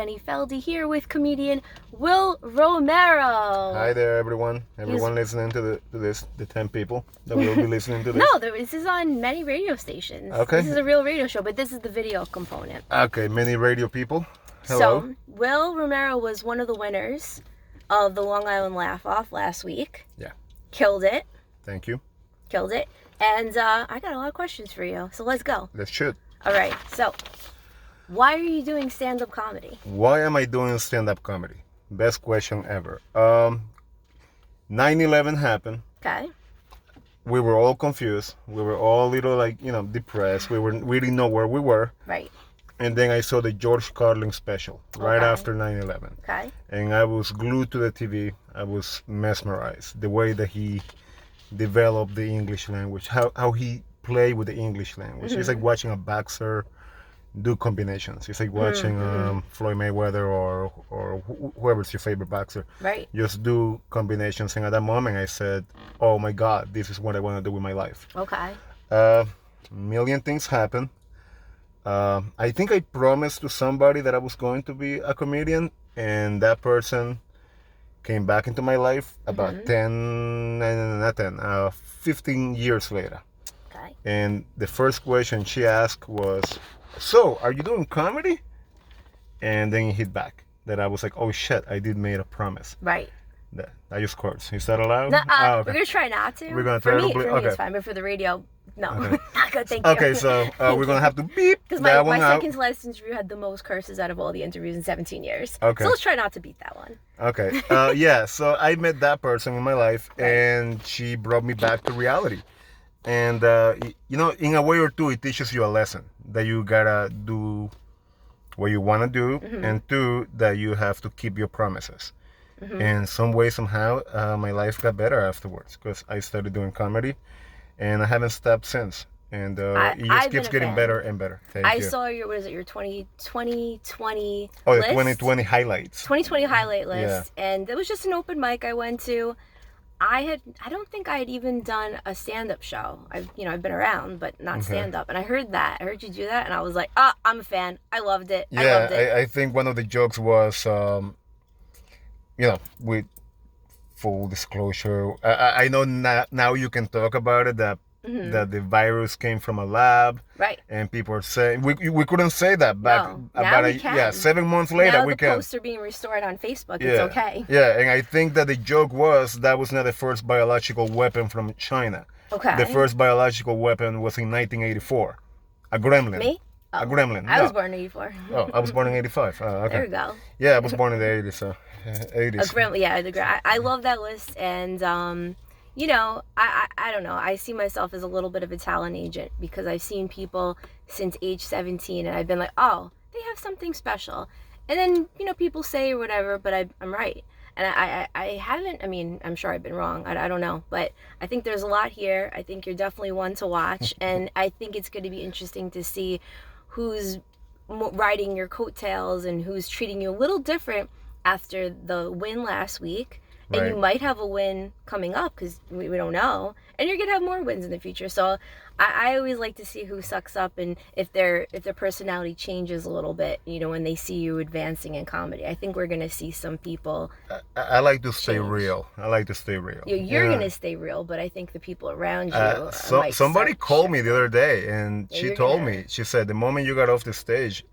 Jenny Feldy here with comedian Will Romero. Hi there, everyone. Everyone listening to the 10 people that will be listening to this. No, this is on many radio stations. Okay. This is a real radio show, but this is the video component. Okay, many radio people. Hello. So, Will Romero was one of the winners of the Long Island Laugh-Off last week. Yeah. Killed it. Thank you. Killed it. And I got a lot of questions for you, so let's go. Let's shoot. All right, so why are you doing stand-up comedy? Why am I doing stand-up comedy? Best question ever. 9/11 happened. Okay. We were all confused. We were all a little depressed. We didn't know where we were. Right. And then I saw the George Carlin special right after 9/11. Okay. And I was glued to the TV. I was mesmerized. The way that he developed the English language, how he played with the English language. It's like watching a boxer do combinations. It's like watching Floyd Mayweather or whoever's your favorite boxer. Right. Just do combinations. And at that moment I said, oh my God, this is what I want to do with my life. Okay. Million things happen. I think I promised to somebody that I was going to be a comedian, and that person came back into my life about 15 years later. Okay. And the first question she asked was, so, are you doing comedy? And then it hit back that I was like, oh shit, I did made a promise. Right. That I just cursed. Is that allowed? No, okay. We're going to try not to. We're gonna for try me, to for me it's fine, but for the radio, no. Okay. Not good, thank you. Okay, so we're going to have to beep because that my one out. second to last interview had the most curses out of all the interviews in 17 years. Okay. So let's try not to beat that one. Okay. Yeah, so I met that person in my life, Right. and she brought me back to reality. And, in a way or two, it teaches you a lesson that you gotta do what you want to do, and two, that you have to keep your promises. And some way, somehow, my life got better afterwards because I started doing comedy, and I haven't stopped since. And it just keeps getting better and better. Thank you. I saw your 2020 Oh, the list? 2020 highlights. 2020 highlight list, and it was just an open mic I went to. I don't think I had even done a stand-up show. I've been around, but not stand-up. And I heard you do that, and I was like, I'm a fan. I loved it. Yeah, I loved it. I think one of the jokes was, with full disclosure, I know now you can talk about it, that the virus came from a lab. Right. And people are saying, we couldn't say that back No, about now we can. 7 months later now we the can. posts are being restored on Facebook. It's okay. Yeah, and I think that the joke was that was not the first biological weapon from China. Okay. The first biological weapon was in 1984. A gremlin. Me? A gremlin. I was born in 84. Oh, I was born in 85. Okay. There we go. Yeah, I was born in the 80s, so 80s. A gremlin, yeah. I love that list, and I don't know. I see myself as a little bit of a talent agent because I've seen people since age 17, and I've been like, oh, they have something special. And then, people say or whatever, but I'm right. And I haven't, I'm sure I've been wrong. I don't know. But I think there's a lot here. I think you're definitely one to watch. And I think it's going to be interesting to see who's riding your coattails and who's treating you a little different after the win last week. And you might have a win coming up because we don't know. And you're going to have more wins in the future. So I always like to see who sucks up and if their personality changes a little bit, when they see you advancing in comedy. I think we're going to see some people. I like to stay real. I like to stay real. You're going to stay real, but I think the people around you. Somebody called me the other day, and she told me, she said, the moment you got off the stage,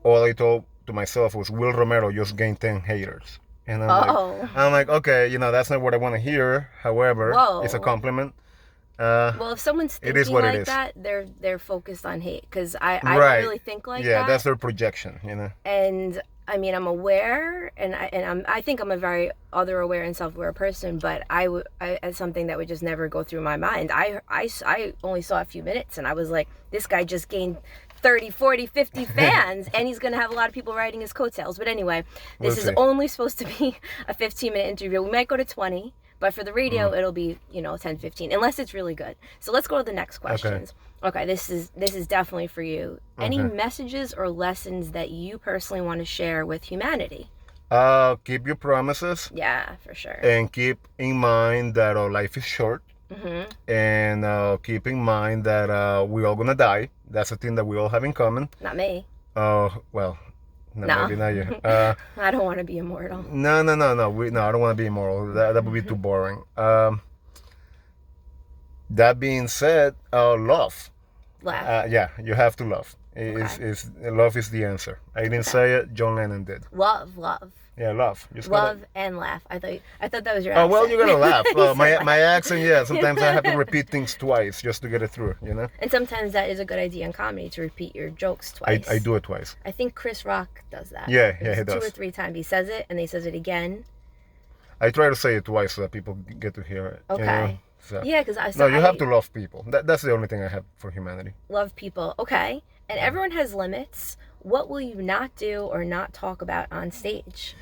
all I told to myself was, Will Romero just gained 10 haters. And I'm like, okay, that's not what I want to hear. However, it's a compliment. Well, if someone's thinking like that, they're focused on hate, because I don't really think like that. Yeah, that's their projection, And I'm aware, and I think I'm a very other aware and self-aware person, but it's something that would just never go through my mind. I only saw a few minutes, and I was like, this guy just gained 30, 40, 50 fans, and he's going to have a lot of people riding his coattails. But anyway, this is only supposed to be a 15-minute interview. We might go to 20, but for the radio, it'll be, 10, 15, unless it's really good. So let's go to the next questions. Okay, this is definitely for you. Any messages or lessons that you personally want to share with humanity? Keep your promises. Yeah, for sure. And keep in mind that our life is short. And keep in mind that we're all gonna die. That's a thing that we all have in common. Not me. Well, No, No. maybe not you. I don't want to be immortal. No. I don't want to be immortal. That would be too boring. That being said, love. Laugh. Yeah, you have to love. Okay. Love is the answer. I didn't say it. John Lennon did. Love. Yeah, love. Just Love gotta... and laugh. I thought that was your Oh accent. well, you gotta laugh. You said My laugh. accent, yeah. Sometimes I have to repeat things twice just to get it through. You know. And sometimes that is a good idea in comedy to repeat your jokes twice. I do it twice. I think Chris Rock does that. Yeah, he It's does. 2 or 3 times. He says it and he says it again. I try to say it twice so that people get to hear it. Okay. You know? So. Yeah, because You have to love people. That's the only thing I have for humanity. Love people. Okay. And everyone has limits. What will you not do or not talk about on stage?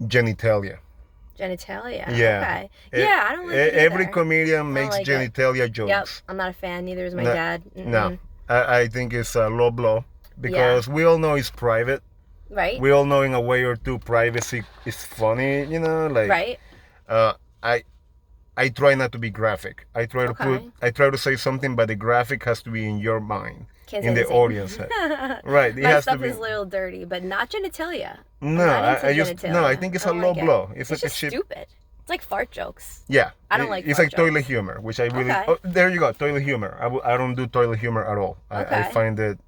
Genitalia. Genitalia. Yeah. Okay. Yeah, I don't like it Every either. comedian makes like genitalia jokes. Yep. I'm not a fan. Neither is my dad. No. I think it's a low blow because we all know it's private. Right. We all know in a way or two privacy is funny, you know, like Right. I try not to be graphic. I try to say something, but the graphic has to be in your mind, Can't in say the anything. audience head. Right. It My has stuff to be. is a little dirty, but not genitalia. No, I think it's a low blow. It's like just a shit. stupid. It's like fart jokes. Yeah. I don't like It's fart like toilet jokes. humor, which I really. Okay. Oh, there you go, toilet humor. I don't do toilet humor at all. I Okay. find it.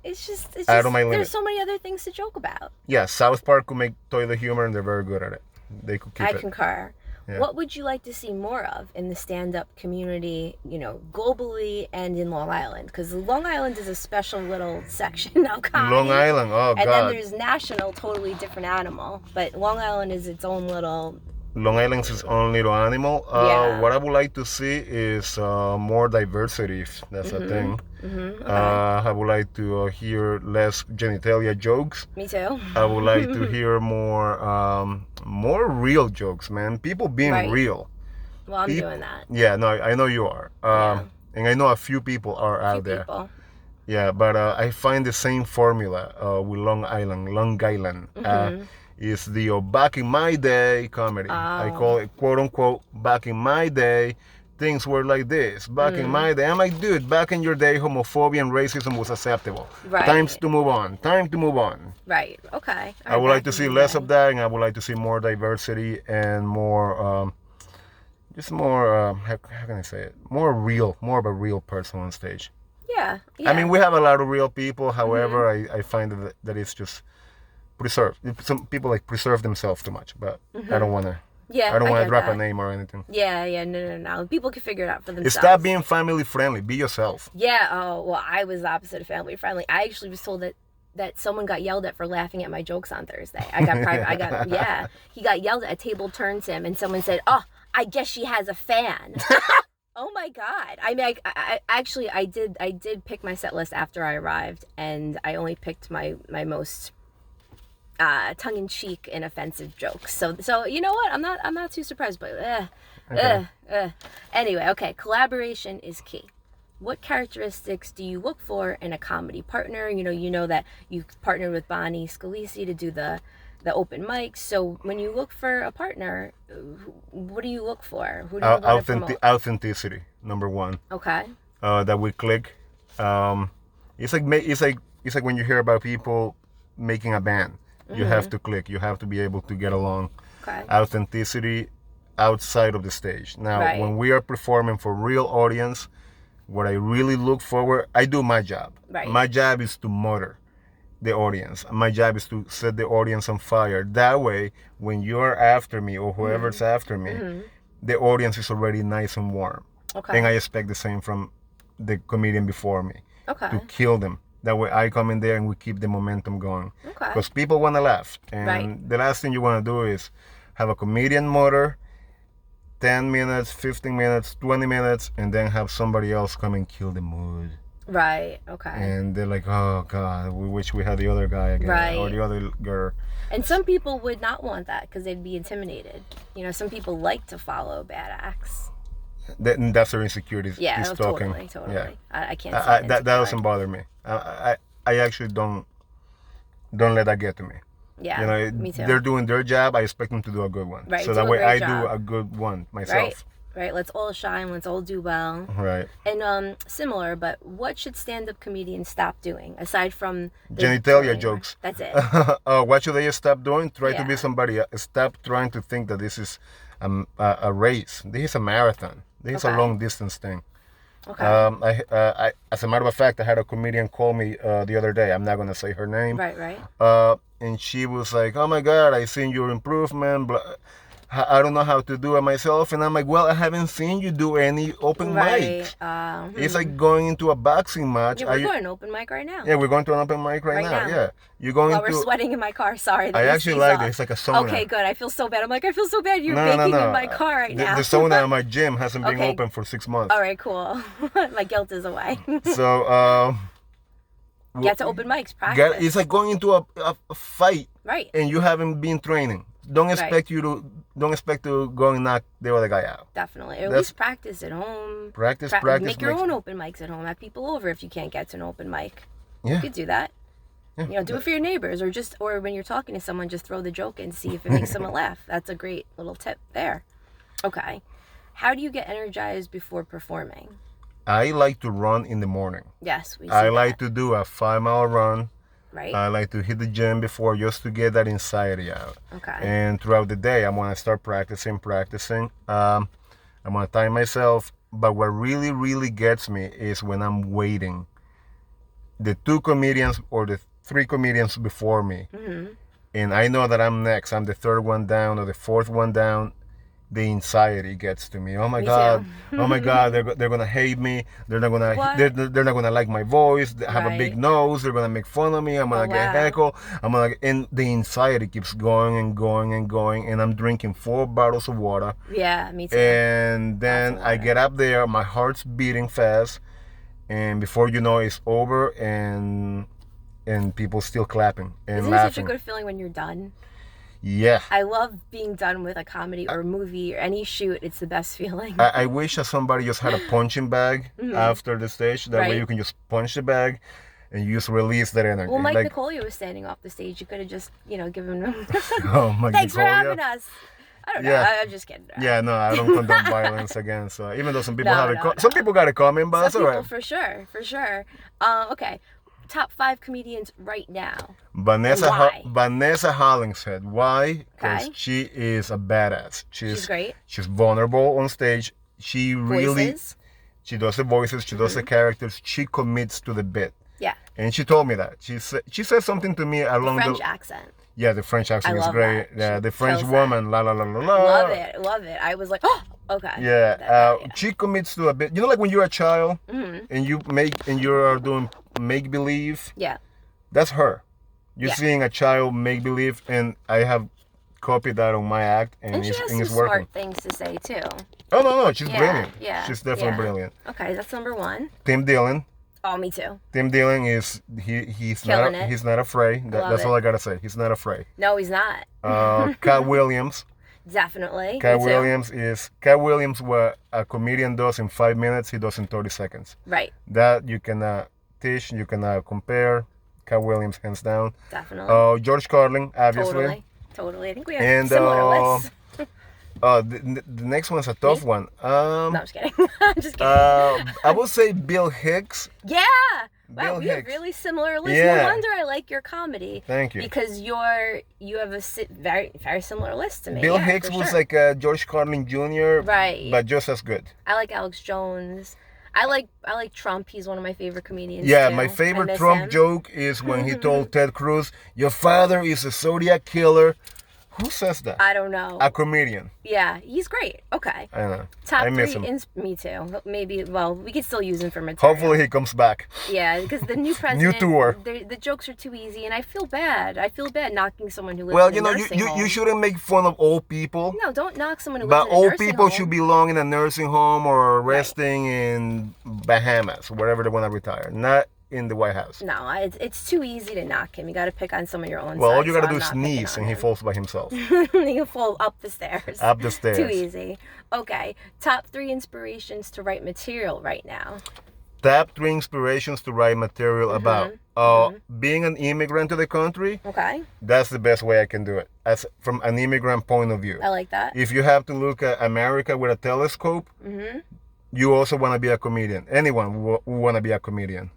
It's just Out of my limit. there's so many other things to joke about. Yeah, South Park could make toilet humor, and they're very good at it. They could keep I it. concur. Yeah. What would you like to see more of in the stand-up community, globally and in Long Island? Because Long Island is a special little section of comedy. Long Island, oh And God. then there's national, totally different animal. But Long Island is its own little... Long Island's its own little animal. Yeah. What I would like to see is more diversity, if that's a thing. Okay. I would like to hear less genitalia jokes. Me too. I would like to hear more real jokes, man. People being Right. real. Well, I'm doing that. Yeah, no, I know you are. Yeah. And I know a few people are out there. People. Yeah, but I find the same formula with Long Island. Is the back in my day comedy. I call it quote unquote back in my day. Things were like this. Back in my day. I'm like, dude, back in your day, homophobia and racism was acceptable. Right. Time to move on. Right. Okay. I would like to see less of that, and I would like to see more diversity and more, just more, how can I say it? More of a real person on stage. Yeah. I mean, we have a lot of real people. However, I find that it's just preserved. Some people like preserve themselves too much, but I don't want to. Yeah. I don't want to get drop that. a name or anything. Yeah. No. People can figure it out for themselves. Stop being family friendly. Be yourself. Yeah. Oh, well, I was the opposite of family friendly. I actually was told that someone got yelled at for laughing at my jokes on Thursday. I got private. Yeah. He got yelled at. A table turns him, and someone said, "Oh, I guess she has a fan." Oh my God! I mean, I did pick my set list after I arrived, and I only picked my most tongue-in-cheek and offensive jokes. So you know what? I'm not too surprised, but anyway, okay. Collaboration is key. What characteristics do you look for in a comedy partner? You know that you partnered with Bonnie Scalisi to do the open mics. So when you look for a partner, what do you look for? Who do you want to promote? Authenticity, number one. Okay. That we click. It's like when you hear about people making a band. You have to click. You have to be able to get along. Okay. Authenticity outside of the stage. Now, Right. when we are performing for real audience, what I really look forward, I do my job. Right. My job is to motor the audience. My job is to set the audience on fire. That way, when you're after me or whoever's after me, the audience is already nice and warm. Okay. And I expect the same from the comedian before me. Okay. To kill them. That way I come in there and we keep the momentum going. Okay. Because people want to laugh. And Right. the last thing you want to do is have a comedian motor, 10 minutes, 15 minutes, 20 minutes, and then have somebody else come and kill the mood. Right. Okay. And they're like, oh God, we wish we had the other guy again. Right. Or the other girl. And some people would not want that because they'd be intimidated. Some people like to follow bad acts. That's their insecurities. Yeah, is totally. talking. Yeah. I can't say That doesn't bother me. I actually don't let that get to me. Yeah, me too. They're doing their job. I expect them to do a good one. Right, So do that a way great I job. do a good one myself. Right. Right. Let's all shine. Let's all do well. Right. And similar, but what should stand-up comedians stop doing aside from the Genitalia trolling? jokes. That's it. What should they stop doing? Try to be Yeah. somebody else. Stop trying to think that this is a race. This is a marathon. This is a Okay. long distance thing. Okay. As a matter of fact, I had a comedian call me the other day. I'm not gonna say her name. Right. And she was like, "Oh my God, I seen your improvement. Blah. I don't know how to do it myself." And I'm like, "Well, I haven't seen you do any open Right. mics. It's like going into a boxing match. Yeah, we're going to open mic right now. Yeah, we're going to an open mic right now. Yeah, you're going While to. we're sweating in my car. Sorry. I actually like it. It's like a sauna. Okay, good. I feel so bad. I'm like, I feel so bad. You're No. baking in my car right now. The sauna in my gym hasn't been Okay. open for 6 months. All right, cool. My guilt is away. So, Get to open mics, practice. it's like going into a fight Right. and you haven't been training. Don't expect to go and knock the other guy out. Definitely. Or at That's- least practice at home. Practice. Make your makes- own open mics at home. Have people over if you can't get to an open mic. Yeah. You could do that. Yeah. You know, do it for your neighbors, or when you're talking to someone, just throw the joke in, see if it makes someone laugh. That's a great little tip there. Okay. How do you get energized before performing? I like to run in the morning. Yes, we see I that, like to do a 5-mile run. right? I like to hit the gym before just to get that anxiety out. Okay. And throughout the day, I'm gonna start practicing. I'm gonna time myself. But what really, really gets me is when I'm waiting. The 2 comedians or the 3 comedians before me, and I know that I'm next. I'm the 3rd one down or the 4th one down. The anxiety gets to me. Oh my Me God! too. Oh my God! They're gonna hate me. They're not gonna. What? They're not gonna like my voice. I have a big Right. nose. They're gonna make fun of me. I'm gonna get wow. heckled. And the anxiety keeps going and going and going. And I'm drinking 4 bottles of water. Yeah, me too. And then Lots of I water. get up there. My heart's beating fast. And before you know, it's over. And people still clapping and Isn't it such a laughing. good feeling when you're done? Yeah. I love being done with a comedy or a movie or any shoot. It's the best feeling. I wish that somebody just had a punching bag after the stage. That way Right. you can just punch the bag and you just release that energy. Well, Mike like, Nicolia was standing off the stage. You could have just, given him. oh my Thanks for Nicolia. having us. I don't know. Yeah. I'm just kidding. Yeah, no, I don't condone violence again. So even though some people No, have it, no, some no. people got it coming, but that's Some all people, right. for sure. Okay. Top 5 comedians right now. Why? Vanessa Hollingshead. Why? Because Okay. she is a badass. She's great. She's vulnerable on stage. She really, Voices. she does the voices. She does the characters. She commits to the bit. Yeah. And she told me that. She said something to me along French the accent. Yeah, the French accent I is love great. that. Yeah, She the French kills that. woman, la la la la la. Love it. I was like, oh, okay. Yeah, Yeah. she commits to a bit. You know, like when you're a child and you're doing make believe. Yeah. That's her. You're Yeah. seeing a child make believe, and I have copied that on my act, and, And she has it's some working. smart things to say too. Oh no, she's Yeah, brilliant. yeah, She's definitely yeah. brilliant. Okay, that's number 1. Tim Dillon. Oh, me too. Tim Dillon is he's Killing not it. he's not afraid. Love That's it. all I gotta say. He's not afraid. No, he's not. Cat Williams. Definitely. Cat Me too. Williams what a comedian does in 5 minutes, he does in 30 seconds. Right. That you cannot teach, you cannot compare. Cat Williams, hands down. Definitely. George Carlin, obviously. Totally. I think we have And similar lists. the next one's a tough one. No, I'm just kidding. I'm just kidding. I would say Bill Hicks. Yeah. Wow, Bill we have Hicks. really similar lists. Yeah. No wonder I like your comedy. Thank you. Because you have a very very similar list to me. Bill Yeah, Hicks for was sure. like George Carlin Jr., Right. but just as good. I like Alex Jones. I like Trump. He's one of my favorite comedians. Yeah, too. my I favorite miss Trump him. joke is when he told Ted Cruz, "Your father is a Zodiac killer." Who says that? I don't know. A comedian. Yeah, he's great. Okay. I don't know. Top I miss 3. him. Me too. Maybe. Well, we could still use him for material. Hopefully he comes back. Yeah, because the new president. tour. The jokes are too easy, and I feel bad. I feel bad knocking someone who lives Well, in a you know, nursing home. you shouldn't make fun of old people. No, don't knock someone who But lives in a old nursing people home. should belong in a nursing home or resting in Bahamas, wherever they want to retire, not in the White House. No, it's too easy to knock him. You got to pick on some of your own. Well, all size, you got to so do I'm is not picking sneeze on and he him. falls by himself. He'll fall up the stairs. Up the stairs. Too easy. Okay, top 3 inspirations to write material right now. top 3 inspirations to write material about. Being an immigrant to the country. Okay. That's the best way I can do it, as from an immigrant point of view. I like that. If you have to look at America with a telescope, you also want to be a comedian. Anyone who want to be a comedian.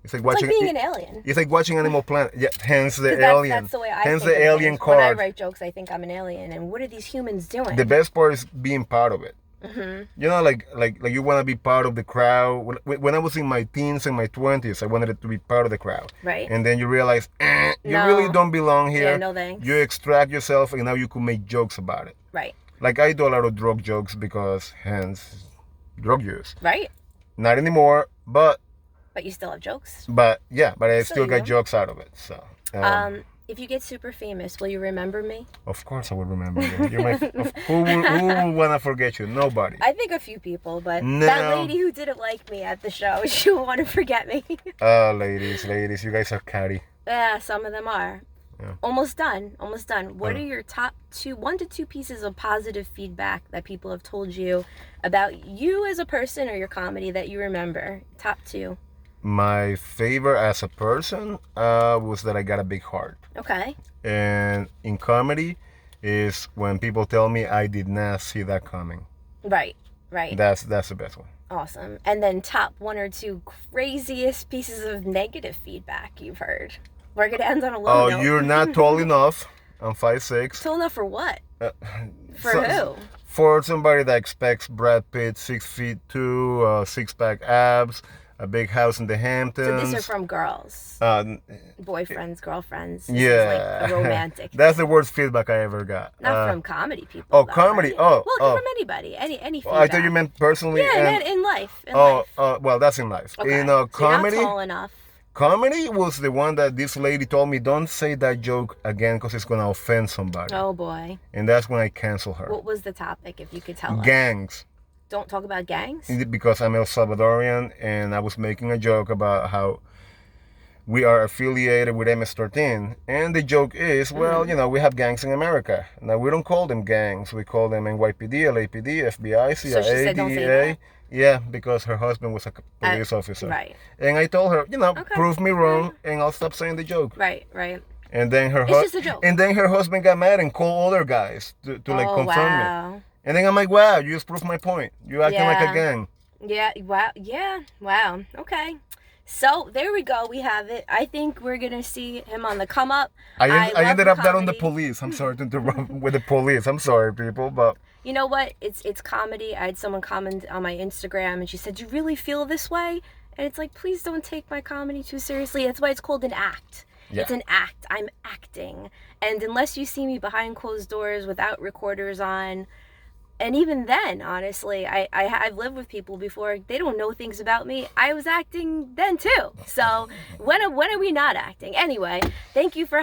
It's like watching. It's like being an alien. It's like watching Animal Planet. Yeah, hence the That's, alien. That's the way I hence think the of alien things. card. When I write jokes, I think I'm an alien. And what are these humans doing? The best part is being part of it. You know, like you want to be part of the crowd. When I was in my teens and my 20s, I wanted to be part of the crowd. Right. And then you realize, you really don't belong here. Yeah, no thanks. You extract yourself, and now you can make jokes about it. Right. Like I do a lot of drug jokes because, hence, drug use. Right. Not anymore, but you still have jokes. But yeah, but I still got do. jokes out of it. So. If you get super famous, will you remember me? Of course I will remember you. You're my, who will want to forget you? Nobody. I think a few people, but No. that lady who didn't like me at the show, she will want to forget me. Ladies, you guys are catty. Yeah, some of them are. Yeah. Almost done. What are your top 1 to 2 pieces of positive feedback that people have told you about you as a person or your comedy that you remember? Top 2. My favorite as a person was that I got a big heart. Okay. And in comedy is when people tell me I did not see that coming. Right. That's the best one. Awesome. And then top 1 or 2 craziest pieces of negative feedback you've heard. We're going to end on a low note. You're not tall enough. I'm 5'6". Tall enough for what? For who? For somebody that expects Brad Pitt, 6'2", 6-pack abs, a big house in the Hamptons. So these are from girls, boyfriends, girlfriends. This yeah, is like a romantic. That's the worst feedback I ever got. Not from comedy people. Oh, though, comedy. Right? Well, from anybody. Any feedback. I thought you meant personally. Yeah, in life. In life. Well, that's in life. Okay. In So comedy. you're not tall enough. Comedy was the one that this lady told me, don't say that joke again because it's going to offend somebody. Oh, boy. And that's when I canceled her. What was the topic, if you could tell us? Gangs. Don't talk about gangs? Because I'm El Salvadorian, and I was making a joke about how we are affiliated with MS-13. And the joke is, well, you know, we have gangs in America. Now, we don't call them gangs. We call them NYPD, LAPD, FBI, CIA, So she said, don't say DEA. that. Yeah, because her husband was a police officer. Right. And I told her, you know, Okay. prove me wrong, and I'll stop saying the joke. Right. And then her It's just a joke. And then her husband got mad and called other guys to like confront me. And then I'm like, wow, you just proved my point. You're acting like a gang. Yeah. Wow. Yeah. Wow. Okay. So there we go. We have it. I think we're gonna see him on the come up. I ended up that on the comedy. police. I'm sorry to interrupt with the police. I'm sorry, people, but You know what? It's comedy. I had someone comment on my Instagram, and she said, "Do you really feel this way?" And it's like, please don't take my comedy too seriously. That's why it's called an act. Yeah. It's an act. I'm acting, and unless you see me behind closed doors without recorders on. And even then, honestly, I've lived with people before. They don't know things about me. I was acting then too. So when are we not acting? Anyway, thank you for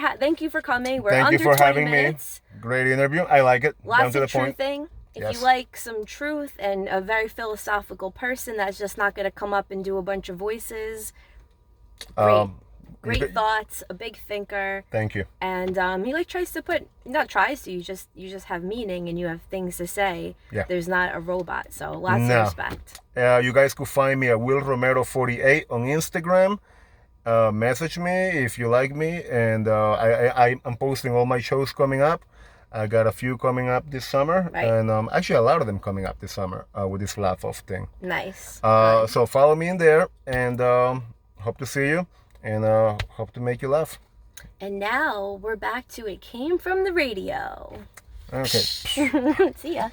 coming. We're thank under you for 20 having minutes. me. Great interview. I like it. Down Lots to of the point. truthing. If Yes. you like some truth and a very philosophical person that's just not going to come up and do a bunch of voices, great thoughts, a big thinker. Thank you. And he like tries to put, not tries to, you just have meaning and you have things to say. Yeah. There's not a robot, so lots of respect. You guys could find me at Will Romero 48 on Instagram. Message me if you like me, and I'm posting all my shows coming up. I got a few coming up this summer, Right. and actually a lot of them coming up this summer with this laugh off thing. Nice. So follow me in there, and hope to see you, and hope to make you laugh. And now we're back to It Came From the Radio. Okay. See ya.